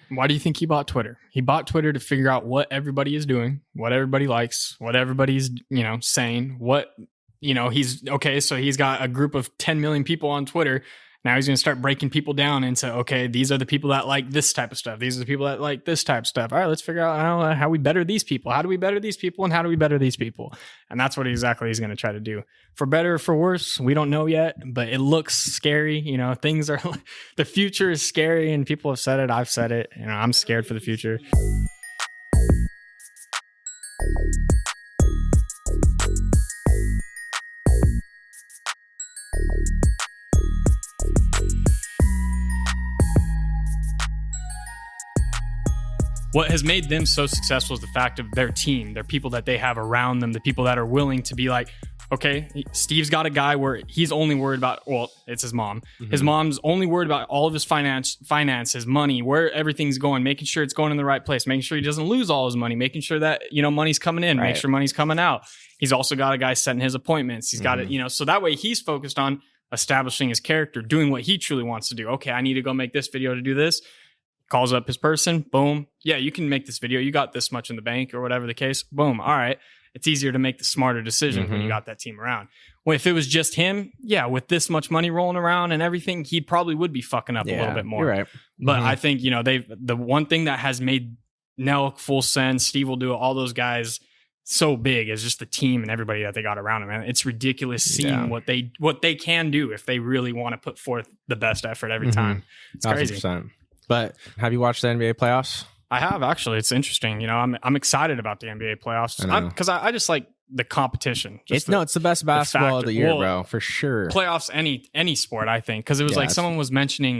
Why do you think he bought Twitter? He bought Twitter to figure out what everybody is doing, what everybody likes, what everybody's, saying, what, so he's got a group of 10 million people on Twitter. Now he's going to start breaking people down into, okay, these are the people that like this type of stuff. These are the people that like this type of stuff. All right, let's figure out how we better these people. How do we better these people? And how do we better these people? And that's what exactly he's going to try to do. For better or for worse, we don't know yet, but it looks scary. Things are, the future is scary, and people have said it. I've said it. I'm scared for the future. What has made them so successful is the fact of their team, their people that they have around them, the people that are willing to be like, okay, Steve's got a guy where he's only worried about, it's his mom. Mm-hmm. His mom's only worried about all of his finance, his money, where everything's going, making sure it's going in the right place, making sure he doesn't lose all his money, making sure that, money's coming in, make sure money's coming out. He's also got a guy setting his appointments. He's got it, so that way he's focused on establishing his character, doing what he truly wants to do. Okay, I need to go make this video to do this. Calls up his person, boom. Yeah, you can make this video. You got this much in the bank or whatever the case. Boom. All right. It's easier to make the smarter decision when you got that team around. Well, if it was just him, with this much money rolling around and everything, he probably would be fucking up a little bit more. You're right. But I think, the one thing that has made Nelk, Full Send, SteveWillDoIt, all those guys so big is just the team and everybody that they got around them. Man, it's ridiculous seeing what they can do if they really want to put forth the best effort every time. It's crazy. 100%. But have you watched the NBA playoffs? I have, actually. It's interesting. I'm excited about the NBA playoffs because I just like the competition. It's the best basketball of the year, bro, for sure. Playoffs, any sport, I think, because it was like someone was mentioning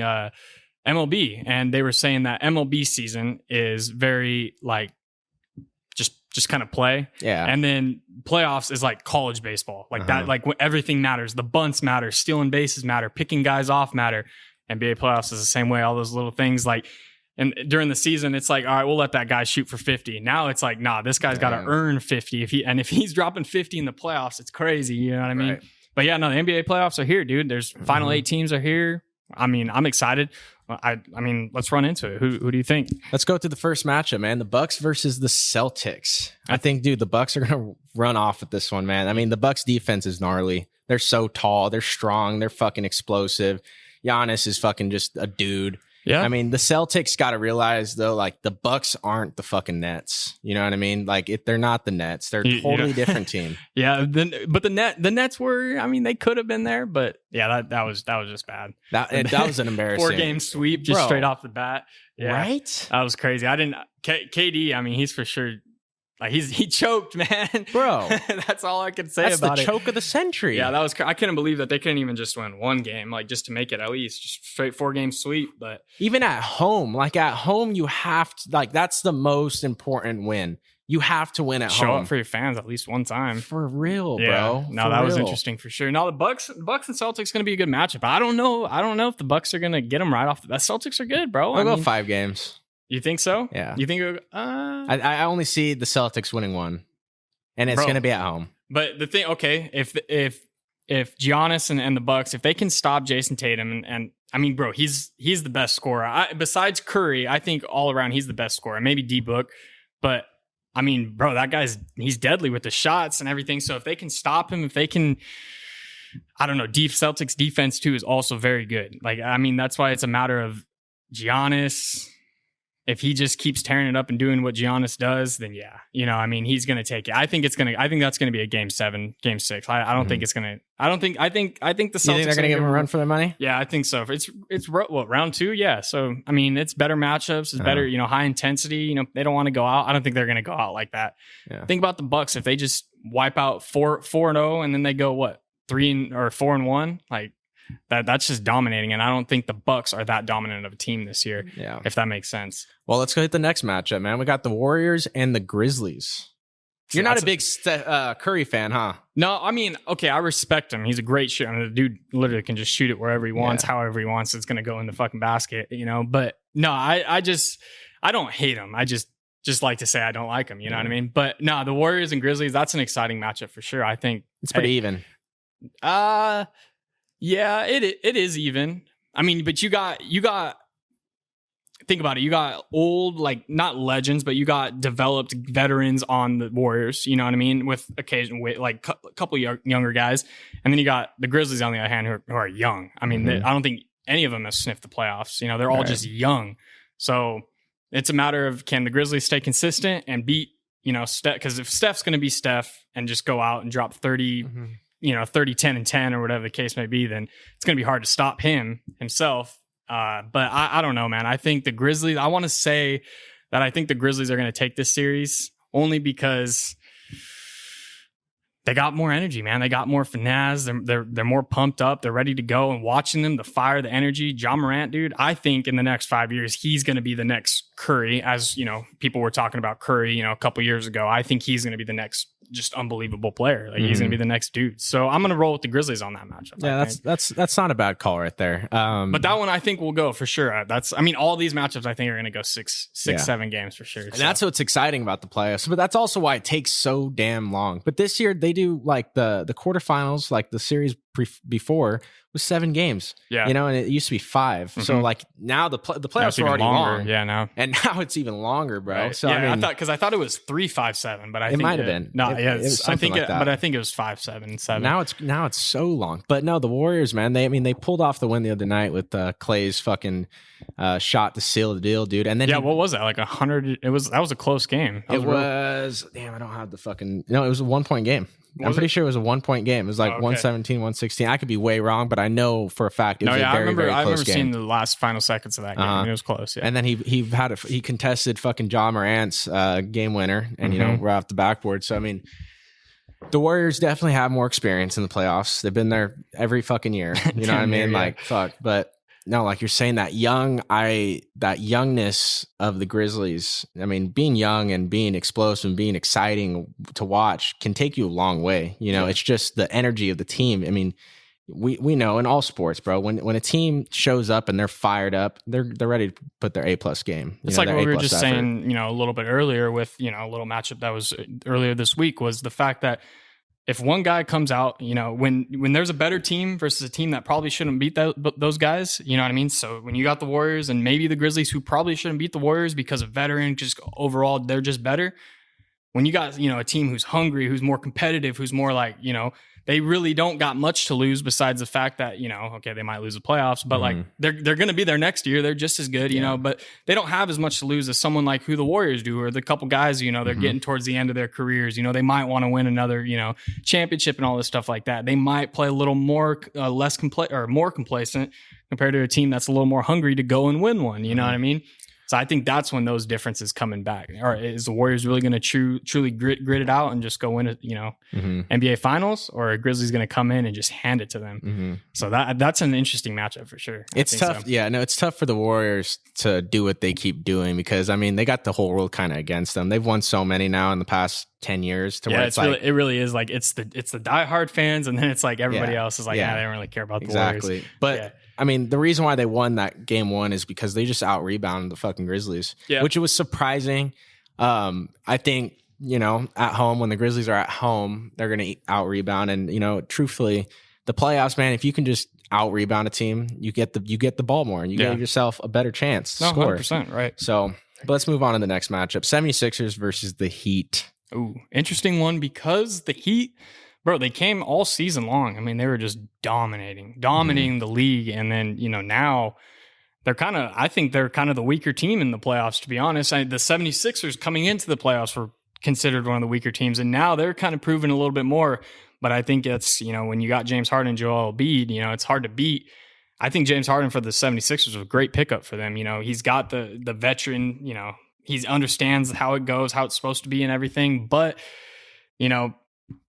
MLB, and they were saying that MLB season is very like just kind of play. Yeah. And then playoffs is like college baseball, like that, like everything matters. The bunts matter, stealing bases matter, picking guys off matter. NBA playoffs is the same way. All those little things, like, and during the season, it's like, all right, we'll let that guy shoot for 50. Now it's like, nah, this guy's got to earn 50. If he's dropping 50 in the playoffs, it's crazy. You know what I mean? Right. But yeah, no, the NBA playoffs are here, dude. There's final 8 teams are here. I mean, I'm excited. I mean, let's run into it. Who do you think? Let's go to the first matchup, man. The Bucks versus the Celtics. I think, dude, the Bucks are gonna run off with this one, man. I mean, the Bucks defense is gnarly. They're so tall. They're strong. They're fucking explosive. Giannis is fucking just a dude. Yeah. I mean, the Celtics got to realize, though, like, the Bucks aren't the fucking Nets. You know what I mean? Like, they're not the Nets. They're a totally different team. Yeah. But the Nets were, I mean, they could have been there, but yeah, that was just bad. That was an embarrassing 4-game sweep just straight off the bat. Yeah. Right? That was crazy. KD, I mean, he's for sure. Like he choked, man, bro. That's all I could say That's about it. That's the choke of the century. Yeah, that was. I couldn't believe that they couldn't even just win one game, like just to make it at least just straight 4-game sweep. But even at home, you have to, like, that's the most important win. You have to win at home. Show up for your fans at least one time. For real, bro. No, that was interesting for sure. Now the Bucks and Celtics going to be a good matchup. I don't know if the Bucks are going to get them right off the bat. Celtics are good, bro. I'll go 5 games. You think so? Yeah. You think? I only see the Celtics winning one, and it's going to be at home. But the thing, okay, if Giannis and the Bucks, if they can stop Jason Tatum, and I mean, bro, he's the best scorer. Besides Curry, I think all around he's the best scorer. Maybe D-Book, but I mean, bro, that he's deadly with the shots and everything. So if they can stop him, if they can, I don't know. Celtics defense too is also very good. Like, I mean, that's why it's a matter of Giannis. If he just keeps tearing it up and doing what Giannis does, then yeah, I mean, he's going to take it. I think that's going to be a game 7, game 6. I don't think it's going to, I think the Celtics. You think they're going to give him a run for their money? Yeah, I think so. It's round 2. Yeah. So, I mean, it's better matchups. It's better, high intensity, they don't want to go out. I don't think they're going to go out like that. Yeah. Think about the Bucks. If they just wipe out 4-0 and then they go 4-1, like, that's just dominating, and I don't think the Bucks are that dominant of a team this year. Yeah, if that makes sense. Well, let's go hit the next matchup, man. We got the Warriors and the Grizzlies. You're not a big Curry fan, huh? No, I mean, okay, I respect him. He's a great shooter. I mean, the dude literally can just shoot it wherever he wants, however he wants. It's going to go in the fucking basket, But no, I don't hate him. I just like to say I don't like him. You know what I mean? But no, the Warriors and Grizzlies, that's an exciting matchup for sure. I think it's pretty even. Yeah, it is even. I mean, but you got think about it. You got old, like not legends, but you got developed veterans on the Warriors. You know what I mean? With occasion, like a couple younger guys, and then you got the Grizzlies on the other hand, who are young. I mean, I don't think any of them have sniffed the playoffs. You know, they're all just young. So it's a matter of, can the Grizzlies stay consistent and beat, you know, Steph? Because if Steph's going to be Steph and just go out and drop 30, you know, 30, 10, and 10 or whatever the case may be, then it's going to be hard to stop himself. But I don't know, man. I think the Grizzlies, I want to say that I think the Grizzlies are going to take this series only because they got more energy, man. They got more finesse. They're more pumped up. They're ready to go. And watching them, the fire, the energy, Ja Morant, dude, I think in the next 5 years, he's going to be the next Curry. As, you know, people were talking about Curry, you know, a couple years ago. I think he's going to be the next just unbelievable player. Like he's going to be the next dude. So I'm going to roll with the Grizzlies on that matchup. Yeah, that's not a bad call right there. But that one I think will go for sure. I mean, all these matchups I think are going to go six, 7 games for sure. And that's what's exciting about the playoffs. But that's also why it takes so damn long. But this year they do like the quarterfinals, like the series before was 7 games. Yeah, you know, and it used to be 5. So like now the playoffs are already long. Yeah, now and now it's even longer, bro. Right. So yeah, I thought it was 3-5-7, but I think it might have been. No, I think like that. But I think it was 5-7-7. Now it's so long. But no, the Warriors, man, they pulled off the win the other night with Clay's fucking shot to seal the deal, dude. And then what was that? Like 100? That was a close game. Damn, I don't have the fucking. No, it was a 1-point game. I'm pretty sure it was a 1-point game. It was like 117, 116. I could be way wrong, but I know for a fact it was a very, very close game. I remember seeing the last final seconds of that game. It was close. Yeah. And then he contested fucking Ja Morant's game winner, and you know, right off the backboard. So I mean, the Warriors definitely have more experience in the playoffs. They've been there every fucking year. You know what I mean? Yeah. Like fuck, but. No, like you're saying, that youngness of the Grizzlies. I mean, being young and being explosive and being exciting to watch can take you a long way. You know, it's just the energy of the team. I mean, we know in all sports, bro, when a team shows up and they're fired up, they're ready to put their A+ game. It's like what we were just saying, you know, a little bit earlier with, you know, a little matchup that was earlier this week, was the fact that if one guy comes out, you know, when there's a better team versus a team that probably shouldn't beat those guys, you know what I mean? So when you got the Warriors and maybe the Grizzlies, who probably shouldn't beat the Warriors because of veteran, just overall, they're just better. When you got, you know, a team who's hungry, who's more competitive, who's more like, you know, they really don't got much to lose besides the fact that, you know, okay, they might lose the playoffs, but like they're going to be there next year. They're just as good, you know, but they don't have as much to lose as someone like who the Warriors do, or the couple guys, you know, they're getting towards the end of their careers. You know, they might want to win another, you know, championship and all this stuff like that. They might play a little more, more complacent compared to a team that's a little more hungry to go and win one. You know what I mean? So I think that's when those differences coming back. Or is the Warriors really going to truly grit it out and just go win it, you know, NBA Finals, or are Grizzlies going to come in and just hand it to them? So that's an interesting matchup for sure. It's tough. So. Yeah, no, it's tough for the Warriors to do what they keep doing, because I mean they got the whole world kind of against them. They've won so many now in the past 10 years. To where it's like, it really is like it's the diehard fans, and then it's like everybody else is like, they don't really care about the Warriors. But. I mean, the reason why they won that game 1 is because they just out-rebounded the fucking Grizzlies, which was surprising. I think, you know, at home, when the Grizzlies are at home, they're going to out-rebound. And, you know, truthfully, the playoffs, man, if you can just out-rebound a team, you get the ball more, and you give yourself a better chance to score. 100%, right. So, but let's move on to the next matchup. 76ers versus the Heat. Ooh, interesting one, because the Heat... Bro, they came all season long. I mean, they were just dominating the league. And then, you know, now I think they're kind of the weaker team in the playoffs, to be honest. The 76ers coming into the playoffs were considered one of the weaker teams. And now they're kind of proving a little bit more. But I think it's, you know, when you got James Harden and Joel Embiid, you know, it's hard to beat. I think James Harden for the 76ers was a great pickup for them. You know, he's got the veteran, you know, he understands how it goes, how it's supposed to be and everything. But, you know,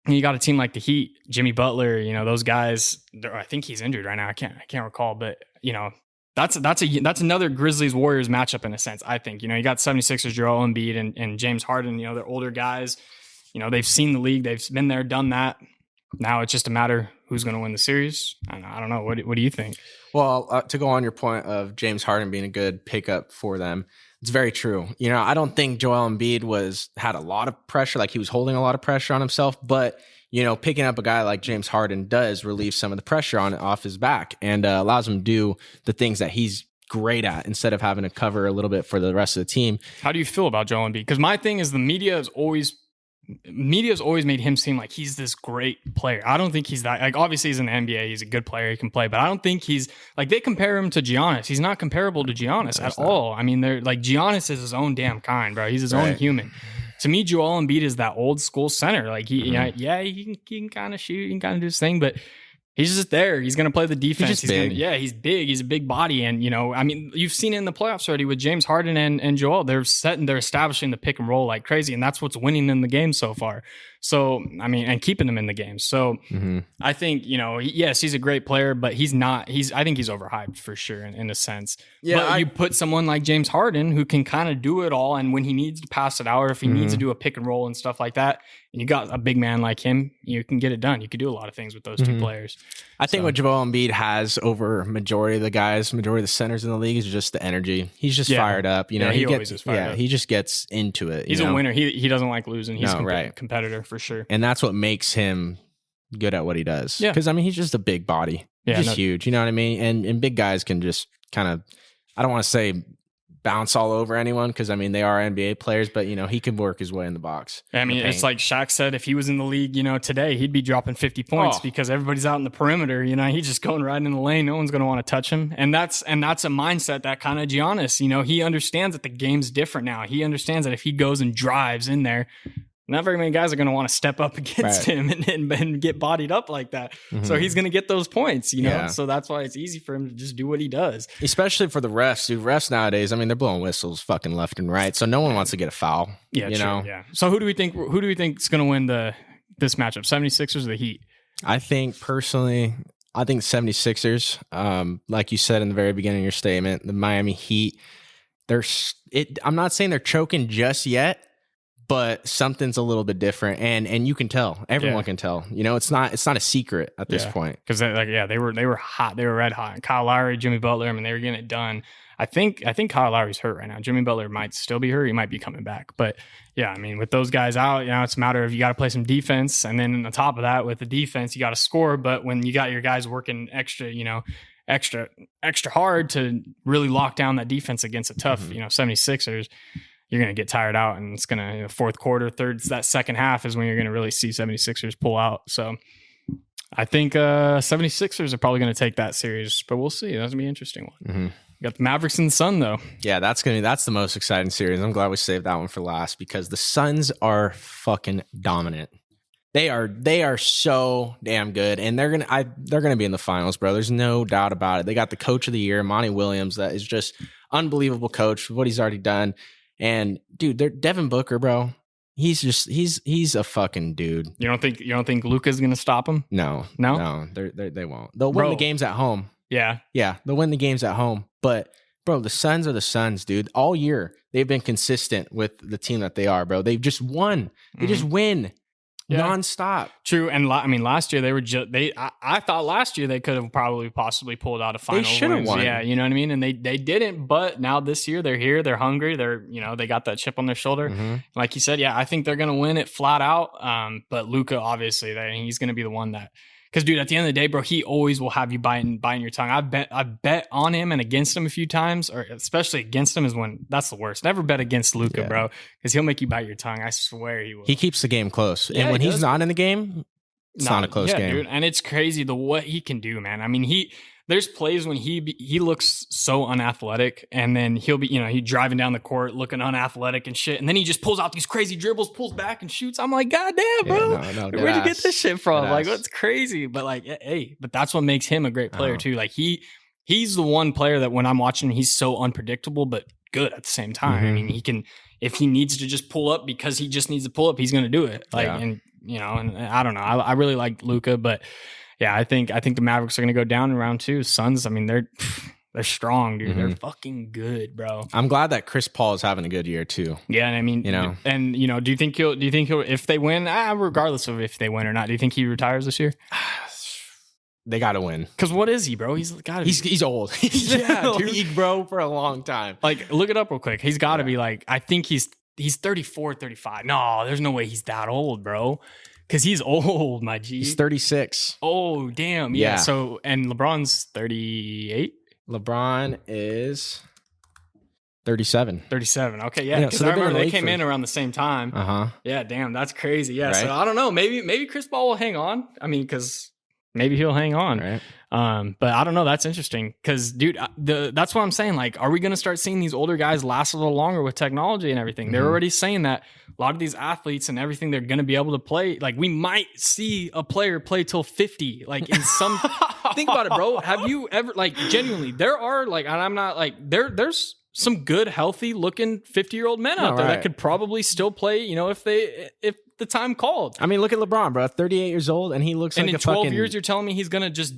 you got a team like the Heat, Jimmy Butler, you know, those guys, I think he's injured right now. I can't recall, but you know, that's another Grizzlies Warriors matchup in a sense. I think, you know, you got 76ers, Joel Embiid and James Harden, you know, they're older guys, you know, they've seen the league, they've been there, done that. Now it's just a matter who's going to win the series. I don't know. What do you think? Well, to go on your point of James Harden being a good pickup for them, it's very true. You know, I don't think Joel Embiid had a lot of pressure, like he was holding a lot of pressure on himself, but you know, picking up a guy like James Harden does relieve some of the pressure off his back, and allows him to do the things that he's great at instead of having to cover a little bit for the rest of the team. How do you feel about Joel Embiid? Because my thing is the media has always made him seem like he's this great player. I don't think he's that. Like, obviously he's in the NBA, he's a good player, he can play, but I don't think he's like, they compare him to Giannis. He's not comparable to Giannis at all. I mean, they're like, Giannis is his own damn kind, bro. He's his own human. To me, Joel Embiid is that old school center. Like he can kind of shoot, he can kind of do his thing, but he's just there. He's going to play the defense. He's big. He's big. He's a big body. And, I mean, you've seen it in the playoffs already with James Harden and Joel. They're establishing the pick and roll like crazy. And that's what's winning in the game so far. So, I mean, and keeping them in the game. So I think, yes, he's a great player, but I think he's overhyped for sure in a sense. Yeah. But you put someone like James Harden who can kind of do it all. And when he needs to pass it out, or if he needs to do a pick and roll and stuff like that, and you got a big man like him, you can get it done. You could do a lot of things with those two players. I think what Joel Embiid has over majority of the centers in the league is just the energy. He's just fired up. He always is fired up. He just gets into it. He's a winner. He doesn't like losing. He's a competitor for sure. And that's what makes him good at what he does. Yeah. Because, I mean, he's just a big body. He's just huge. You know what I mean? And big guys can just kind of, I don't want to say bounce all over anyone, because I mean they are NBA players, but he can work his way in the box. I mean, it's like Shaq said, if he was in the league, today he'd be dropping 50 points because everybody's out in the perimeter. He's just going right in the lane. No one's going to want to touch him, and that's a mindset that kind of Giannis. He understands that the game's different now. He understands that if he goes and drives in there, not very many guys are going to want to step up against him and get bodied up like that. So he's going to get those points, So that's why it's easy for him to just do what he does. Especially for the refs, dude. Refs nowadays, I mean, they're blowing whistles fucking left and right. So no one wants to get a foul. Yeah, true. Yeah. So who do we think is going to win this matchup? 76ers or the Heat? I think 76ers. Like you said in the very beginning of your statement, the Miami Heat, I'm not saying they're choking just yet, but something's a little bit different, and you can tell. Everyone can tell. It's not a secret at this point. Because they were hot. They were red hot. Kyle Lowry, Jimmy Butler, I mean, they were getting it done. I think Kyle Lowry's hurt right now. Jimmy Butler might still be hurt. He might be coming back. But yeah, I mean, with those guys out, it's a matter of you got to play some defense, and then on top of that, with the defense, you got to score. But when you got your guys working extra hard to really lock down that defense against a tough 76ers. You're going to get tired out, and it's going to, fourth quarter, that second half is when you're going to really see 76ers pull out. So I think 76ers are probably going to take that series, but we'll see. That's going to be an interesting one. You got the Mavericks and the Sun, though. Yeah, that's the most exciting series. I'm glad we saved that one for last, because the Suns are fucking dominant. They are so damn good, and they're gonna be in the finals, bro. There's no doubt about it. They got the coach of the year, Monty Williams, that is just unbelievable coach, what he's already done. And dude, Devin Booker, bro, he's a fucking dude. You don't think Luka's gonna stop him? No, they won't. They'll win the games at home. Yeah, they'll win the games at home. But bro, the Suns are the Suns, dude. All year they've been consistent with the team that they are, bro. They've just won. They just win. Nonstop. True. And I mean, last year I thought last year they could have possibly pulled out a final. They should have won. Yeah, you know what I mean? And they didn't, but now this year they're here, they're hungry, they got that chip on their shoulder. Like you said, I think they're going to win it flat out. But Luka, obviously, he's going to be the one that, because dude, at the end of the day, bro, he always will have you biting your tongue. I've bet on him and against him a few times, or especially against him is when that's the worst. Never bet against Luka, bro, because he'll make you bite your tongue. I swear he will. He keeps the game close, and when he's not in the game, it's not a close game. Dude, and it's crazy what he can do, man. I mean, there's plays when he looks so unathletic, and then he'll be, he driving down the court looking unathletic and shit, and then he just pulls out these crazy dribbles, pulls back and shoots. I'm like, God damn, bro, where'd you get this shit from? Like, what's crazy? But like, hey, but that's what makes him a great player too. Like he's the one player that when I'm watching, he's so unpredictable but good at the same time. I mean, he can, if he needs to just pull up because he just needs to pull up, he's gonna do it. Like, and and I don't know, I really like Luka, but. Yeah, I think the Mavericks are going to go down in round 2. Suns, I mean, they're strong, dude. They're fucking good, bro. I'm glad that Chris Paul is having a good year too. Yeah, and I mean, do you think he'll if they win, regardless of if they win or not, do you think he retires this year? They got to win. Because what is he, bro? He's got to be. He's old. He's been in the league, bro, for a long time. Like, look it up real quick. He's got to be like, I think he's 34, 35. No, there's no way he's that old, bro. Because he's old, my G. He's 36. Oh, damn. Yeah. So, and LeBron's 38. LeBron is 37. 37. Okay, yeah. Because I remember they came in around the same time. Uh-huh. Yeah, damn, that's crazy. Yeah, Right? so I don't know. Maybe Chris Paul will hang on. I mean, because maybe he'll hang on. Right. But I don't know. That's interesting because, dude, that's what I'm saying. Like, are we going to start seeing these older guys last a little longer with technology and everything? They're already saying that a lot of these athletes and everything, they're going to be able to play. Like, we might see a player play till 50. Like, in some, think about it, bro. Have you ever, like, genuinely, there are, like, and I'm not like, there's some good, healthy looking 50-year-old men out there that could probably still play, you know, if the time called. I mean, look at LeBron, bro. 38 years old, and he looks like a fucking... And in 12 years, you're telling me he's going to just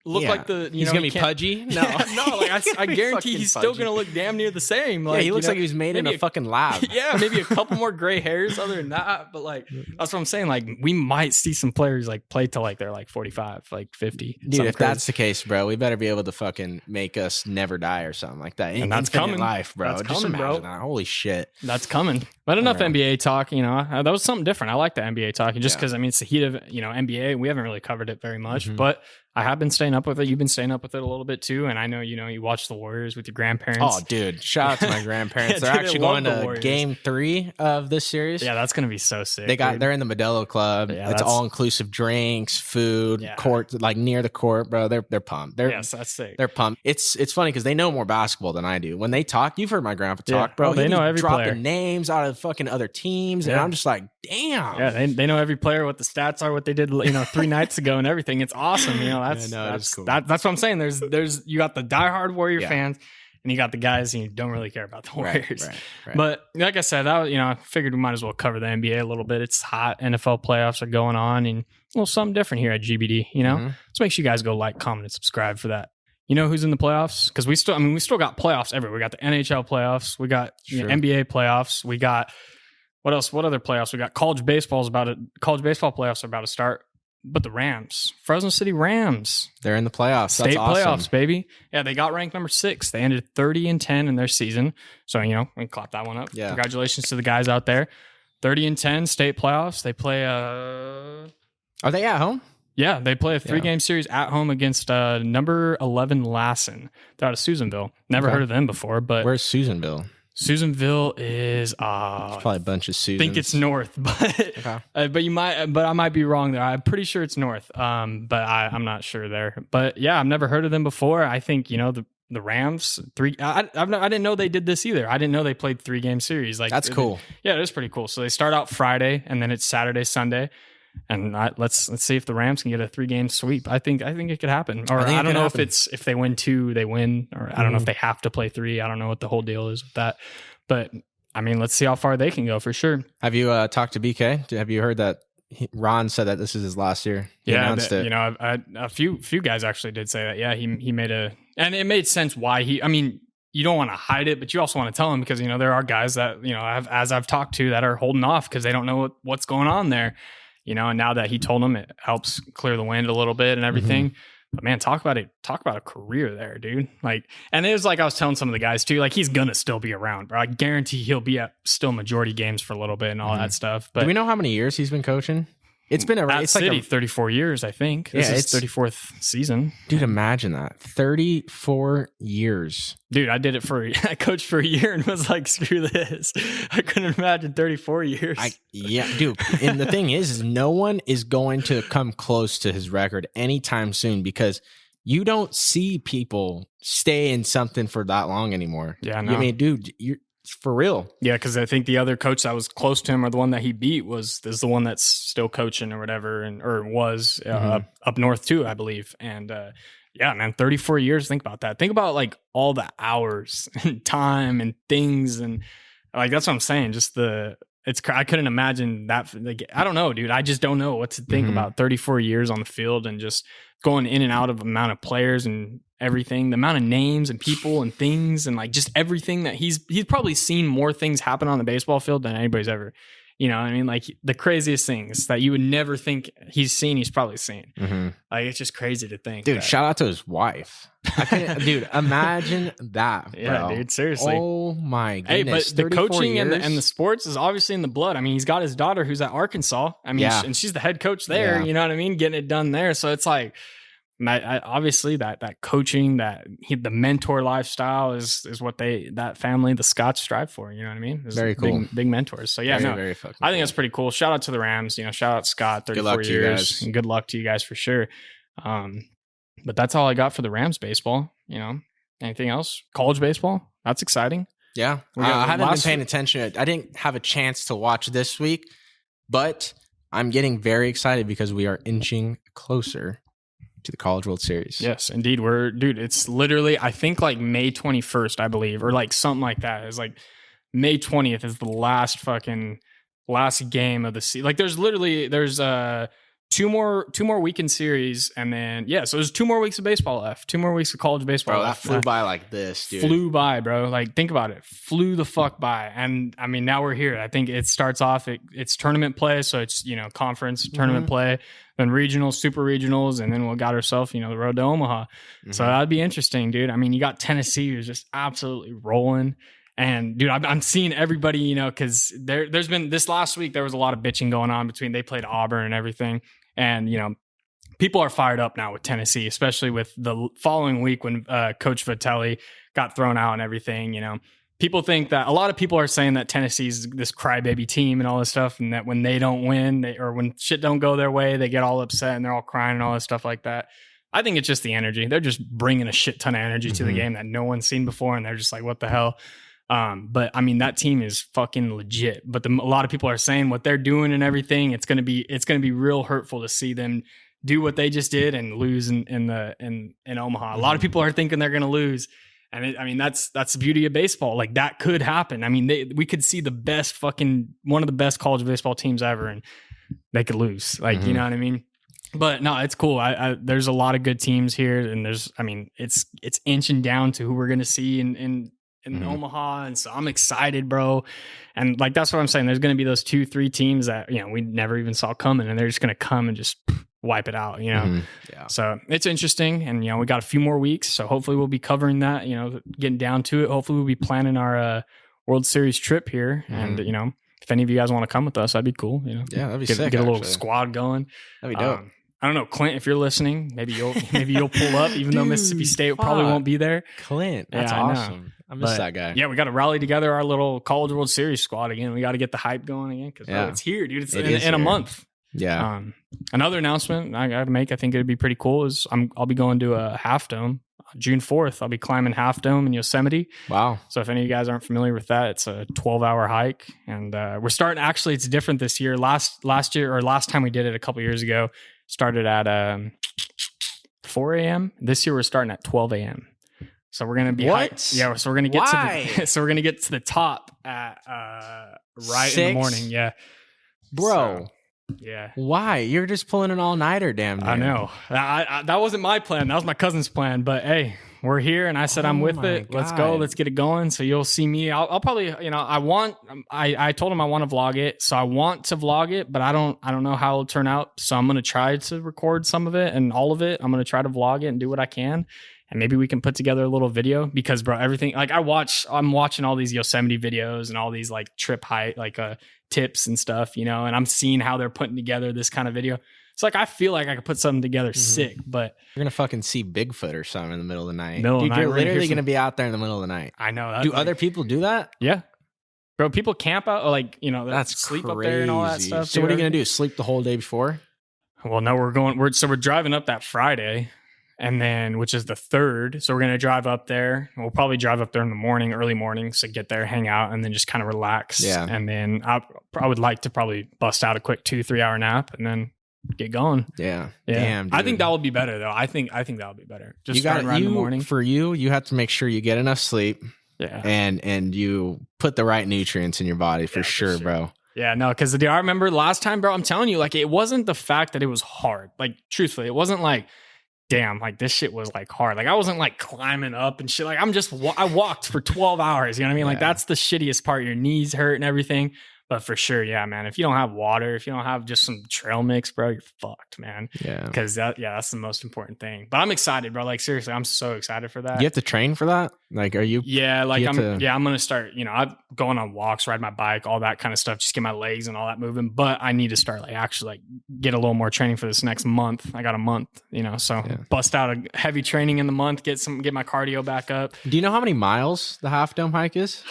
look like the... He's going to be pudgy? No. No, like I guarantee he's still going to look damn near the same. Like, yeah, he looks like he was made in a fucking lab. Yeah, maybe a couple more gray hairs other than that. But, like, that's what I'm saying. Like, we might see some players, like, play till, like, they're, like, 45, like, 50. Dude, if that's the case, bro, we better be able to fucking make us never die or something like that. And that's coming. Life, bro. That's just coming, imagine bro. that. Holy shit. That's coming. But enough NBA talk, you know. That was something different. I like the NBA talking just because, I mean, it's the heat of, you know, NBA. We haven't really covered it very much, but I have been staying up with it. You've been staying up with it a little bit too. And I know, you know, you watch the Warriors with your grandparents. Oh, dude. Shout out to my grandparents. They're actually going to game 3 of this series. Yeah, that's going to be so sick. They're in the Modelo Club. Yeah, it's all inclusive drinks, food, court, like near the court, bro. They're pumped. Yes, that's sick. They're pumped. It's funny because they know more basketball than I do. When they talk, you've heard my grandpa talk, bro. They know every dropping player. Names out of fucking other teams. And I'm just like, damn. Yeah, they know every player, what the stats are, what they did, you know, 3 nights ago and everything. It's awesome. You know, that's cool. That's what I'm saying. There's you got the diehard Warrior fans, and you got the guys who don't really care about the Warriors. Right. But like I said, I figured we might as well cover the NBA a little bit. It's hot. NFL playoffs are going on, and a little something different here at GBD. You know, so make sure you guys go like, comment, and subscribe for that. You know who's in the playoffs? Because we still got playoffs everywhere. We got the NHL playoffs. We got NBA playoffs. We got what else? What other playoffs? We got college baseball playoffs are about to start. But the Rams, Fresno City Rams, they're in the playoffs. State playoffs, baby. Yeah, they got ranked number 6. They ended 30-10 in their season. So, you know, we can clap that one up. Yeah. Congratulations to the guys out there. 30-10 state playoffs. They play Are they at home? Yeah, they play a 3-game series at home against number 11 Lassen. They're out of Susanville. Never heard of them before, but where's Susanville? Susanville is it's probably a bunch of Susans. I think it's north, but I might be wrong there. I'm pretty sure it's north. But I'm not sure there. But yeah, I've never heard of them before. I think, you know, the Rams I didn't know they did this either. I didn't know they played 3-game series. Like, that's cool. It is pretty cool. So they start out Friday and then it's Saturday, Sunday. And let's see if the Rams can get a 3-game sweep. I think it could happen. Or I don't know if they win 2, they win. Or I don't know if they have to play 3. I don't know what the whole deal is with that. But I mean, let's see how far they can go for sure. Have you talked to BK? Have you heard that Ron said that this is his last year? He announced it. You know, a few guys actually did say that. Yeah, he made and it made sense why I mean, you don't want to hide it, but you also want to tell them because, you know, there are guys that, you know, as I've talked to that are holding off because they don't know what's going on there. You know, and now that he told him, it helps clear the wind a little bit and everything. But man, talk about a career there, dude. Like, and it was like I was telling some of the guys too, like he's gonna still be around, bro. I guarantee he'll be at still majority games for a little bit and all that stuff. But do we know how many years he's been coaching? It's been it's City, like 34 years, I think. This is 34th season. Dude, imagine that. 34 years. Dude, I coached for a year and was like, screw this. I couldn't imagine 34 years. Dude. And the thing is no one is going to come close to his record anytime soon because you don't see people stay in something for that long anymore. Yeah, no. I mean, dude, you're for real. Yeah, because I think the other coach that was close to him or the one that he beat is the one that's still coaching or whatever, or was up north too, I believe. And yeah, man, 34 years. Think about that. Think about like all the hours and time and things. And like, that's what I'm saying. Just I couldn't imagine that. Like, I don't know, dude. I just don't know what to think about 34 years on the field and just going in and out of amount of players and everything, the amount of names and people and things and like just everything that he's probably seen more things happen on the baseball field than anybody's ever, you know what I mean? Like the craziest things that you would never think he's seen, he's probably seen. Like, it's just crazy to think. Dude, shout out to his wife. Dude, imagine that, bro. Yeah, dude, seriously. Oh my goodness. Hey, but the coaching and the sports is obviously in the blood. I mean, he's got his daughter who's at Arkansas. I mean, and she's the head coach there, you know what I mean? Getting it done there. So it's like, obviously that coaching, the mentor lifestyle is what that family, the Scotts, strive for. You know what I mean? Very cool. Big mentors. So yeah, very fucking I think that's pretty cool. Shout out to the Rams. Shout out Scott, 34 years, and good luck to you guys for sure. But that's all I got for the Rams baseball. Anything else? College baseball? That's exciting. Yeah, I haven't been paying attention. I didn't have a chance to watch this week, but I'm getting very excited because we are inching closer to the College World Series. Yes, indeed. It's literally, I think like May 21st, I believe, or like something like that. It's like May 20th is the last game of the season. Like there's two more weekend series, and then so there's 2 more weeks of baseball left. 2 more weeks of college baseball left. That flew by like this, dude. Flew by, bro. Like, think about it. Flew the fuck by. And I mean, now we're here. I think it starts off, it's tournament play, so it's conference tournament play, then regionals, super regionals, and then we got ourselves the road to Omaha. So that'd be interesting, dude. I mean, you got Tennessee who's just absolutely rolling. And dude, I'm seeing everybody, because there's been this last week, there was a lot of bitching going on between, they played Auburn and everything. And, people are fired up now with Tennessee, especially with the following week when Coach Vitelli got thrown out and everything. People think that, a lot of people are saying that Tennessee's this crybaby team and all this stuff, and that when they don't win, or when shit don't go their way, they get all upset and they're all crying and all this stuff like that. I think it's just the energy. They're just bringing a shit ton of energy to the game that no one's seen before, and they're just like, what the hell? But I mean, that team is fucking legit. But a lot of people are saying what they're doing and everything, it's gonna be real hurtful to see them do what they just did and lose in Omaha. A lot of people are thinking they're gonna lose, and that's the beauty of baseball. Like, that could happen. I mean, we could see one of the best college baseball teams ever, and they could lose. Like, you know what I mean? But no, it's cool. There's a lot of good teams here, and it's inching down to who we're gonna see in Omaha, and so I'm excited, bro. And like, that's what I'm saying. There's going to be those 2-3 teams that we never even saw coming, and they're just going to come and just wipe it out. Yeah. So it's interesting, and we got a few more weeks, so hopefully we'll be covering that. Getting down to it. Hopefully we'll be planning our World Series trip here, and if any of you guys want to come with us, that'd be cool. Yeah, that'd be sick. Get a little squad going. That'd be dope. I don't know, Clint, if you're listening, maybe you'll pull up, even though Mississippi State probably won't be there. Clint, that's awesome. I miss that guy. Yeah, we got to rally together our little College World Series squad again. We got to get the hype going again, because it's here, dude. It's in a month. Yeah. Another announcement I got to make, I think it'd be pretty cool, is I'll be going to a Half Dome June 4th. I'll be climbing Half Dome in Yosemite. Wow. So if any of you guys aren't familiar with that, it's a 12-hour hike, and we're starting. Actually, it's different this year. Last time we did it a couple years ago, started at 4 a.m. This year we're starting at 12 a.m. So we're gonna be so we're gonna get to the top at right 6? In the morning. Yeah, bro. So, yeah. Why? You're just pulling an all-nighter, damn near. I know. That wasn't my plan. That was my cousin's plan. But hey, we're here, and I said I'm with it. God. Let's go. Let's get it going. So you'll see me. I'll probably, I told him I want to vlog it. So I want to vlog it, but I don't know how it'll turn out. So I'm gonna try to record some of it and all of it. I'm gonna try to vlog it and do what I can. And maybe we can put together a little video, because bro, everything, like I'm watching all these Yosemite videos and all these like trip height, like tips and stuff, and I'm seeing how they're putting together this kind of video. It's like, I feel like I could put something together sick, but you're going to fucking see Bigfoot or something in the middle of the night. Dude, you're literally going to be out there in the middle of the night. I know. Do other people do that? Yeah. Bro, people camp out, like, that's sleep crazy. Up there and all that stuff. So what are you going to do? Sleep the whole day before? Well, no, we're driving up that Friday, and then, which is the 3rd. So we're going to drive up there. We'll probably drive up there in the morning, early morning. So get there, hang out, and then just kind of relax. Yeah. And then I would like to probably bust out a quick 2-3 hour nap and then get going. Yeah. Damn, dude. I think that would be better though. I think that would be better. Just starting around in the morning. For you have to make sure you get enough sleep. Yeah. And you put the right nutrients in your body for sure, bro. Yeah, no, because I remember last time, bro, I'm telling you, like, it wasn't the fact that it was hard. Like, truthfully, it wasn't like, damn, like this shit was like hard. Like, I wasn't like climbing up and shit. Like, I walked for 12 hours. You know what I mean? Like, that's the shittiest part. Your knees hurt and everything. But for sure, yeah, man. If you don't have water, if you don't have just some trail mix, bro, you're fucked, man. Yeah. Because that's the most important thing. But I'm excited, bro. Like seriously, I'm so excited for that. You have to train for that? Like, are you? Yeah, like you I'm have to- I'm gonna start, I'm going on walks, ride my bike, all that kind of stuff, just get my legs and all that moving. But I need to start like actually like get a little more training for this next month. I got a month, so bust out a heavy training in the month, get my cardio back up. Do you know how many miles the Half Dome hike is?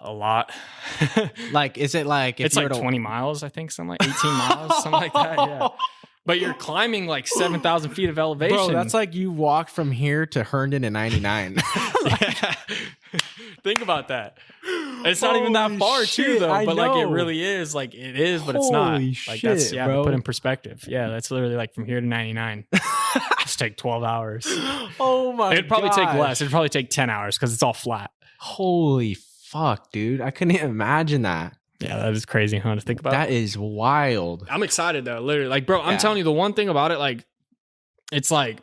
A lot. Like, is it like, if it's you like were to- 20 miles, I think, something like 18 miles, something like that. Yeah. But you're climbing like 7,000 feet of elevation. Bro, that's like you walked from here to Herndon in 99. Yeah. Think about that. It's not even that far too, though. But like it really is. Like it is, but it's not. Like that's bro. Put in perspective. Yeah, that's literally like from here to 99. Just take 12 hours. Oh my! It'd probably take less. It'd probably take 10 hours because it's all flat. Holy fuck, dude! I couldn't even imagine that. Yeah, that is crazy, huh? To think about. That is wild. I'm excited though. Literally, like, bro, I'm telling you, the one thing about it, like, it's like,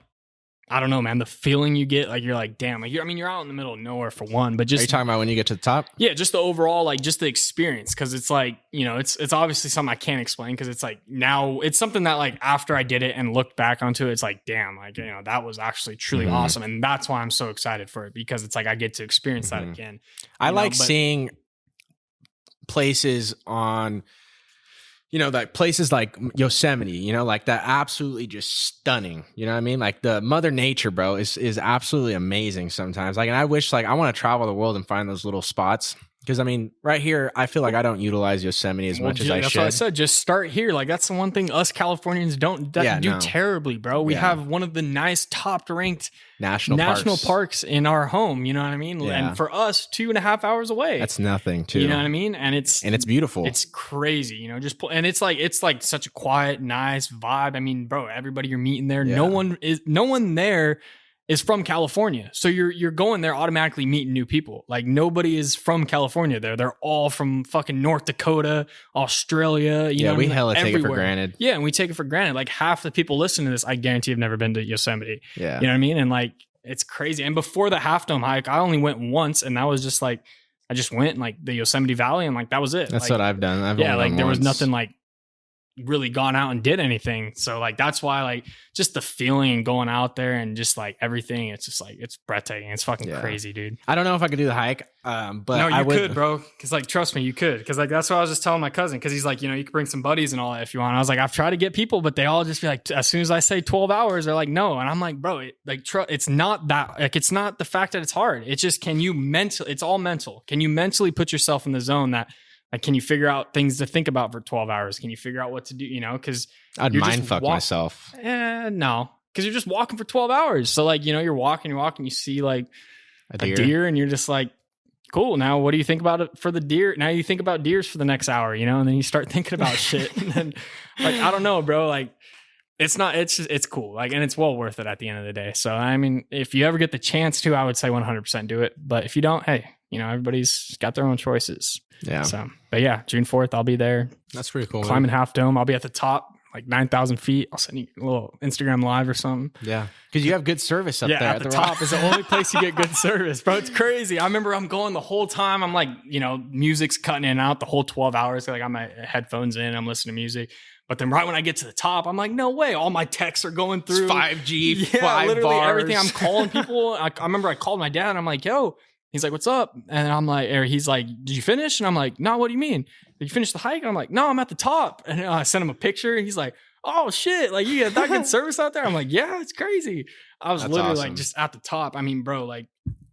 I don't know, man. The feeling you get, like, you're like, damn, like, you're out in the middle of nowhere for one, but just. Are you talking about when you get to the top? Yeah, just the overall, like, just the experience, because it's like, it's obviously something I can't explain, because it's like now it's something that like after I did it and looked back onto it, it's like, damn, like that was actually truly awesome, and that's why I'm so excited for it, because it's like I get to experience that again. I like seeing places on. Like places like Yosemite, like that absolutely just stunning. You know what I mean? Like the Mother Nature, bro, is absolutely amazing sometimes. Like, and I wish, like, I want to travel the world and find those little spots. Because, I mean, right here, I feel like I don't utilize Yosemite as much as I should. That's what I said. Just start here. Like, that's the one thing us Californians do terribly, bro. We have one of the nice top-ranked national parks in our home. You know what I mean? Yeah. And for us, 2.5 hours away. That's nothing, too. You know what I mean? And it's beautiful. It's crazy, and it's like such a quiet, nice vibe. I mean, bro, everybody you're meeting there, no one there is from California. So you're going there automatically meeting new people. Like nobody is from California there. They're all from fucking North Dakota, Australia. You know we what I mean? hella take it for granted. Yeah, and we take it for granted. Like half the people listening to this, I guarantee have never been to Yosemite. Yeah. You know what I mean? And like it's crazy. And before the Half Dome hike, I only went once, and that was just like I just went in like the Yosemite Valley, and like that was it. That's like, what I've done. There was nothing like really gone out and did anything. So like that's why like just the feeling and going out there and just like everything, it's just like it's breathtaking. It's fucking crazy, dude. I don't know if I could do the hike, but no, you could, bro. Because like trust me, you could. Because like that's what I was just telling my cousin. Because he's like, you could bring some buddies and all that if you want. I was like, I've tried to get people, but they all just be like, as soon as I say 12 hours, they're like, no. And I'm like, bro, it's not that. Like it's not the fact that it's hard. It's just it's all mental. Can you mentally put yourself in the zone that. Like, can you figure out things to think about for 12 hours? Can you figure out what to do? Because I'd mind fuck myself. No, because you're just walking for 12 hours. So like, you're walking, you see like a deer, and you're just like, cool. Now, what do you think about it for the deer? Now you think about deers for the next hour, and then you start thinking about shit. And then, like, I don't know, bro. Like, it's cool. Like, and it's well worth it at the end of the day. So, I mean, if you ever get the chance to, I would say 100% do it. But if you don't, hey, everybody's got their own choices. Yeah. So, but yeah, June 4th, I'll be there. That's pretty cool. Climbing Half Dome. I'll be at the top, like 9,000 feet. I'll send you a little Instagram live or something. Yeah. Because you have good service up there. At the top is the only place you get good service, bro. It's crazy. I remember I'm going the whole time. I'm like, music's cutting in and out the whole 12 hours. Like I got my headphones in. I'm listening to music. But then right when I get to the top, I'm like, no way. All my texts are going through. It's 5G, 5 literally bars. Everything. I'm calling people. I remember I called my dad and I'm like, yo. He's like, what's up? And I'm like, or he's like, did you finish? And I'm like, no, what do you mean? Did you finish the hike? And I'm like, no, I'm at the top. And I sent him a picture. And he's like, oh shit. Like you got that good service out there? I'm like, yeah, it's crazy. I was literally awesome. Like just at the top. I mean, bro, like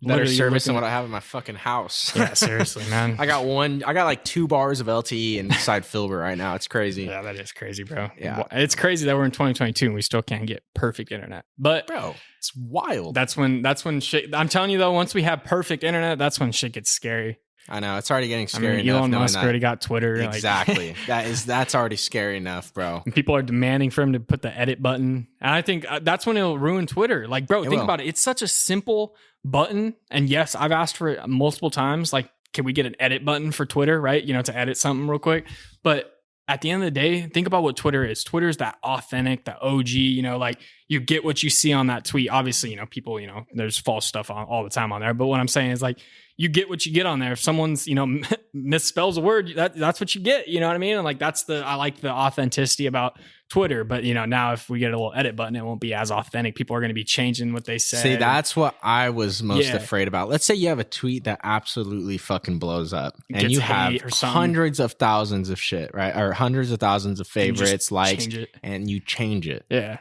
better service than what I have in my fucking house. Yeah, seriously, man. I got like 2 bars of LTE inside Filbert right now. It's crazy. Yeah, that is crazy, bro. Yeah. It's crazy that we're in 2022 and we still can't get perfect internet. But bro, it's wild. That's when shit, I'm telling you though, once we have perfect internet, that's when shit gets scary. I know. It's already getting scary enough. Elon Musk already got Twitter. Exactly. That's already scary enough, bro. And people are demanding for him to put the edit button. And I think that's when it'll ruin Twitter. Like, bro, think about it. It's such a simple button. And yes, I've asked for it multiple times. Like, can we get an edit button for Twitter, right? To edit something real quick. But at the end of the day, think about what Twitter is. Twitter is that authentic, that OG, like you get what you see on that tweet. Obviously, people, there's false stuff on all the time on there. But what I'm saying is like, you get what you get on there. If someone's, misspells a word, that's what you get. You know what I mean? And like, I like the authenticity about Twitter. But, now if we get a little edit button, it won't be as authentic. People are going to be changing what they say. See, that's what I was most afraid about. Let's say you have a tweet that absolutely fucking blows up and you have hundreds of thousands of shit, right? Or hundreds of thousands of favorites, likes, and you change it. Yeah.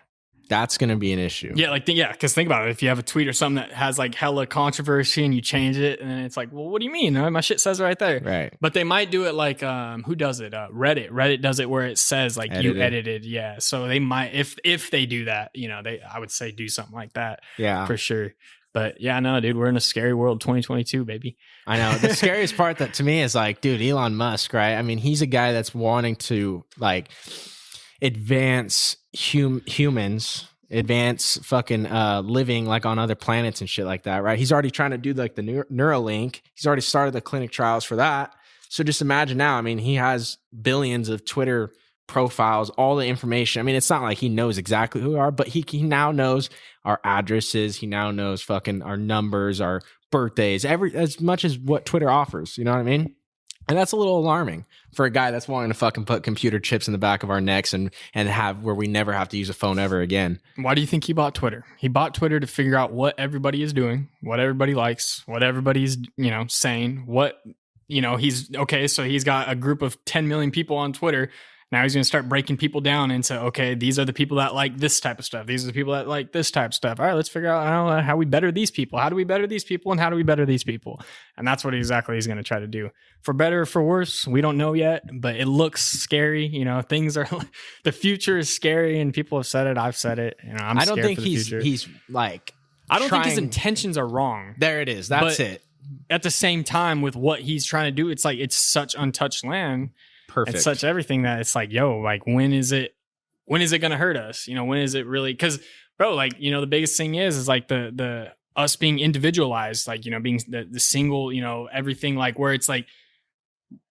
That's going to be an issue. Yeah, because think about it. If you have a tweet or something that has like hella controversy and you change it, and then it's like, well, what do you mean? My shit says right there. Right. But they might do it like, who does it? Reddit. Reddit does it where it says like you edited. Yeah. So they might, if they do that, I would say do something like that. Yeah. For sure. But yeah, no, dude, we're in a scary world, 2022, baby. I know. The scariest part that to me is like, dude, Elon Musk, right? I mean, he's a guy that's wanting to like advance humans, advance fucking living like on other planets and shit like that, right? He's already trying to do like the Neuralink. He's already started the clinic trials for that. So just imagine now, I mean, he has billions of Twitter profiles, all the information. I mean, it's not like he knows exactly who we are, but he now knows our addresses. He now knows fucking our numbers, our birthdays, as much as what Twitter offers. You know what I mean? And that's a little alarming for a guy that's wanting to fucking put computer chips in the back of our necks and have where we never have to use a phone ever again. Why do you think he bought Twitter? He bought Twitter to figure out what everybody is doing, what everybody likes, what everybody's, saying, what, he's okay. So he's got a group of 10 million people on Twitter. Now he's going to start breaking people down into, okay, these are the people that like this type of stuff. These are the people that like this type of stuff. All right, let's figure out how we better these people. How do we better these people? And how do we better these people? And that's what exactly he's going to try to do. For better or for worse, we don't know yet, but it looks scary. Things are, the future is scary, and people have said it. I've said it. I don't think he's like, I don't think his intentions are wrong. There it is. That's it. At the same time, with what he's trying to do, it's like, it's such untouched land. Perfect. It's such everything that it's like, like, when is it going to hurt us? When is it really? Because, bro, like, the biggest thing is like the us being individualized, like, being the single, everything, like, where it's like,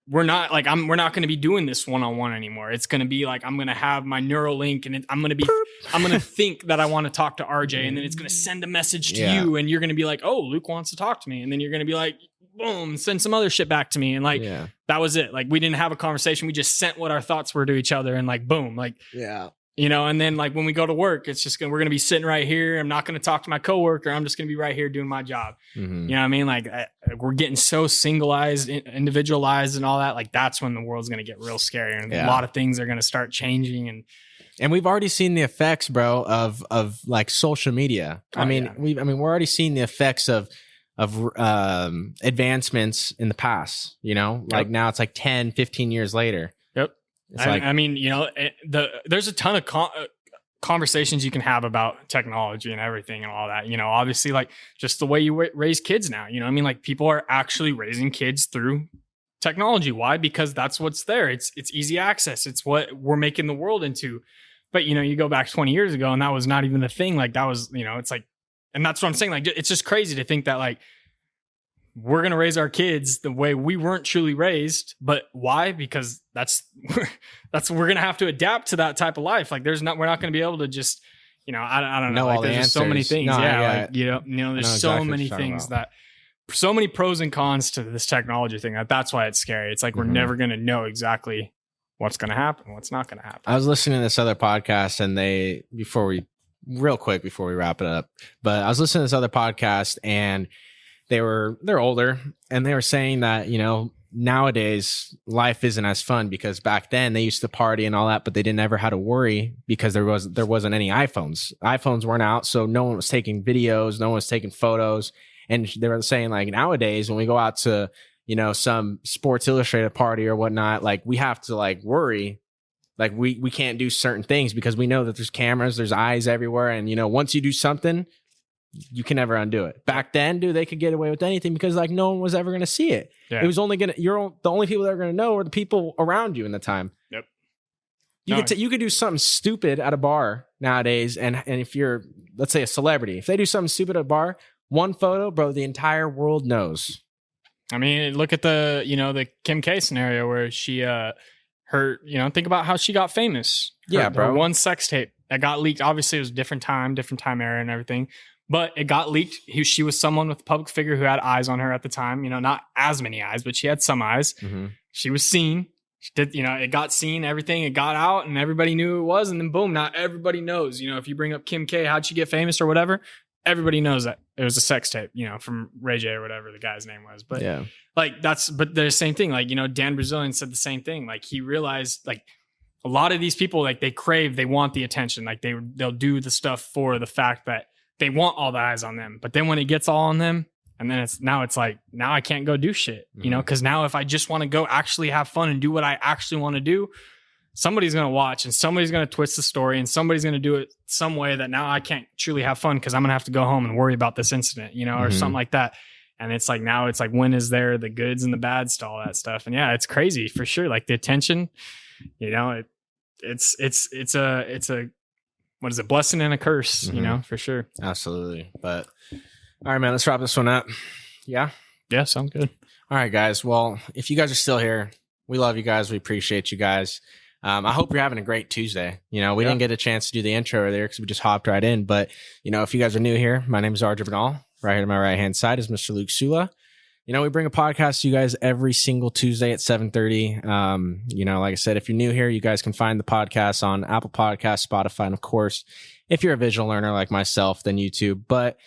we're not going to be doing this one-on-one anymore. It's going to be like, I'm going to have my Neuralink and I'm going to think that I want to talk to RJ, and then it's going to send a message to you, and you're going to be like, oh, Luke wants to talk to me. And then you're going to be like, boom, send some other shit back to me. And like, that was it. Like, we didn't have a conversation. We just sent what our thoughts were to each other, and like, boom, like, and then like when we go to work, it's just we're going to be sitting right here. I'm not going to talk to my coworker. I'm just going to be right here doing my job. Mm-hmm. You know what I mean? Like, we're getting so singleized, individualized and all that. Like, that's when the world's going to get real scary, and a lot of things are going to start changing. And we've already seen the effects, bro, of like social media. We're already seeing the effects of advancements in the past, like now it's like 10, 15 years later. Yep. There's a ton of conversations you can have about technology and everything and all that, obviously, like, just the way you raise kids now, like, people are actually raising kids through technology. Why? Because that's what's there. It's easy access. It's what we're making the world into. But, you go back 20 years ago and that was not even the thing. Like, that was, it's like, and that's what I'm saying. Like, it's just crazy to think that, like, we're going to raise our kids the way we weren't truly raised. But why? Because we're going to have to adapt to that type of life. Like, we're not going to be able to just, I don't know. Like, there's just so many things. There's so many things so many pros and cons to this technology thing. That's why it's scary. It's like, we're never going to know exactly what's going to happen, what's not going to happen. I was listening to this other podcast, and real quick before we wrap it up, but I was listening to this other podcast, and they're older, and they were saying that, nowadays life isn't as fun, because back then they used to party and all that, but they didn't ever have to worry because there wasn't any iPhones. iPhones weren't out, so no one was taking videos, no one was taking photos. And they were saying, like, nowadays when we go out to, some Sports Illustrated party or whatnot, like, we have to like worry. Like, we can't do certain things because we know that there's cameras, there's eyes everywhere. And, once you do something, you can never undo it. Back then, dude, they could get away with anything because, like, no one was ever going to see it. Yeah. It was only the only people that are going to know are the people around you in the time. Yep. You could do something stupid at a bar nowadays. And if you're, let's say, a celebrity, if they do something stupid at a bar, one photo, bro, the entire world knows. I mean, look at the Kim K scenario where she, think about how she got famous. Her one sex tape that got leaked. Obviously, it was different time era and everything. But it got leaked. She was someone with a public figure who had eyes on her at the time. You know, not as many eyes, but she had some eyes. Mm-hmm. She was seen. She did, you know, it got seen, everything. It got out, and everybody knew who it was. And then boom, now everybody knows. You know, if you bring up Kim K, how'd she get famous or whatever? Everybody knows that it was a sex tape. You know, from Ray J or whatever the guy's name was. But yeah, like but the same thing. Like, you know, Dan Brazilian said the same thing. Like, he realized like a lot of these people, like, they want the attention. Like, they'll do the stuff for the fact that they want all the eyes on them. But then when it gets all on them, and then it's like, now I can't go do shit, you know? Because now if I just want to go actually have fun and do what I actually want to do, somebody's going to watch and somebody's going to twist the story and somebody's going to do it some way that now I can't truly have fun because I'm going to have to go home and worry about this incident, you know, or something like that. And it's like, now it's like, when is there the goods and the bads to all that stuff? And yeah, it's crazy for sure. Like, the attention, you know, it's a what is it? Blessing and a curse, you know, for sure. Absolutely. But all right, man, let's wrap this one up. Yeah. Yeah. Sounds good. All right, guys. Well, if you guys are still here, we love you guys. We appreciate you guys. I hope you're having a great Tuesday. You know, we didn't get a chance to do the intro earlier because we just hopped right in. But, you know, if you guys are new here, my name is Bernal. Right here to my right-hand side is Mr. Luke Sula. You know, we bring a podcast to you guys every single Tuesday at 7:30. You know, like I said, if you're new here, you guys can find the podcast on Apple Podcasts, Spotify, and of course, if you're a visual learner like myself, then YouTube. But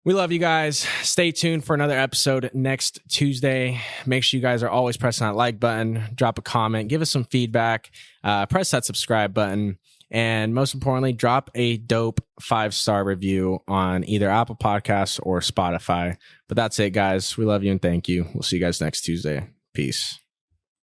we love you guys. Stay tuned for another episode next Tuesday. Make sure you guys are always pressing that like button, drop a comment, give us some feedback, press that subscribe button. And most importantly, drop a dope 5-star review on either Apple Podcasts or Spotify. But that's it, guys. We love you and thank you. We'll see you guys next Tuesday. Peace.